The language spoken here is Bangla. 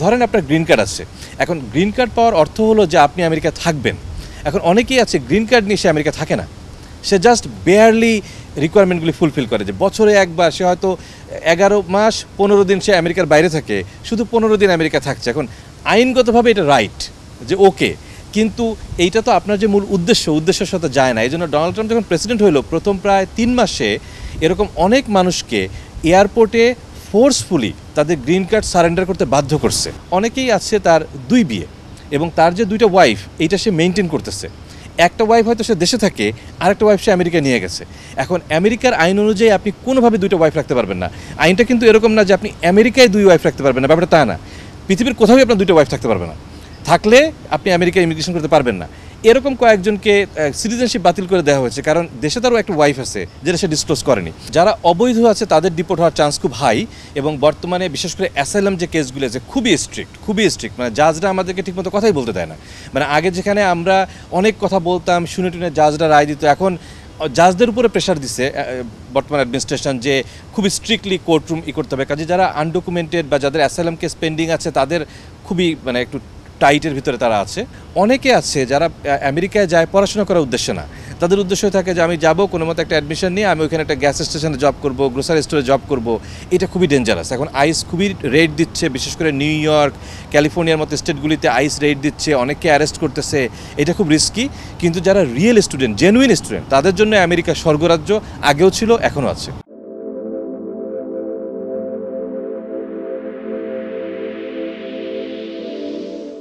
ধরেন আপনার গ্রিন কার্ড আছে, এখন গ্রিন কার্ড পাওয়ার অর্থ হলো যে আপনি আমেরিকা থাকবেন। এখন অনেকেই আছে গ্রিন কার্ড নিয়ে সে আমেরিকা থাকে না, সে জাস্ট বেয়ারলি রিকোয়ারমেন্টগুলি ফুলফিল করে, যে বছরে একবার সে হয়তো 11 মাস 15 দিন সে আমেরিকার বাইরে থাকে, শুধু 15 দিন আমেরিকা থাকছে। এখন আইনগতভাবে এটা রাইট যে ওকে, কিন্তু এইটা তো আপনার যে মূল উদ্দেশ্যের সাথে যায় না। এই জন্য ডোনাল্ড ট্রাম্প যখন প্রেসিডেন্ট হইল প্রথম প্রায় 3 মাসে এরকম অনেক মানুষকে এয়ারপোর্টে ফোর্সফুলি তাদের গ্রিন কার্ড সারেন্ডার করতে বাধ্য করছে। অনেকেই আছে তার 2 বিয়ে এবং তার যে 2টা ওয়াইফ এইটা সে মেনটেন করতেছে। একটা ওয়াইফ হয়তো সে দেশে থাকে, আরেকটা ওয়াইফ সে আমেরিকায় নিয়ে গেছে। এখন আমেরিকার আইন অনুযায়ী আপনি কোনোভাবে 2টা ওয়াইফ রাখতে পারবেন না। আইনটা কিন্তু এরকম না যে আপনি আমেরিকায় 2 ওয়াইফ রাখতে পারবেন না, ব্যাপারটা তা না। পৃথিবীর কোথাও আপনার 2টা ওয়াইফ থাকতে পারবে না, থাকলে আপনি আমেরিকায় ইমিগ্রেশন করতে পারবেন না। এরকম কয়েকজনকে সিটিজেনশিপ বাতিল করে দেওয়া হয়েছে, কারণ দেশে তারও একটা ওয়াইফ আছে যেটা সে ডিসক্লোজ করেনি। যারা অবৈধ আছে তাদের ডিপোর্ট হওয়ার চান্স খুব হাই, এবং বর্তমানে বিশেষ করে অ্যাসাইলাম যে কেসগুলো আছে খুবই স্ট্রিক্ট, মানে জাজরা আমাদেরকে ঠিকমতো কথাই বলতে দেয় না। মানে আগে যেখানে আমরা অনেক কথা বলতাম, শুনে টুনে জাজরা রায় দিত, এখন জাজদের উপরে প্রেশার দিচ্ছে বর্তমান অ্যাডমিনিস্ট্রেশন যে খুবই স্ট্রিক্টলি কোর্টরুম করতে হবে। কাজে যারা আনডকুমেন্টেড বা যাদের অ্যাসাইলাম কেস পেন্ডিং আছে তাদের খুবই মানে একটু টাইটের ভিতরে তারা আছে। অনেকে আছে যারা আমেরিকায় যায় পড়াশোনা করার উদ্দেশ্যে না, তাদের উদ্দেশ্য থাকে যে আমি যাব কোনো মতো একটা অ্যাডমিশন নিয়ে, আমি ওইখানে একটা গ্যাস স্টেশনে জব করব, গ্রোসারি স্টোরে জব করব। এটা খুবই ডেঞ্জারাস। এখন আইস খুবই রেড দিচ্ছে, বিশেষ করে নিউ ইয়র্ক, ক্যালিফোর্নিয়ার মতো স্টেটগুলিতে আইস রেড দিচ্ছে, অনেককে অ্যারেস্ট করতেছে। এটা খুব রিস্কি। কিন্তু যারা রিয়েল স্টুডেন্ট, জেনুইন স্টুডেন্ট, তাদের জন্য আমেরিকা স্বর্গরাজ্য, আগেও ছিল, এখনও আছে।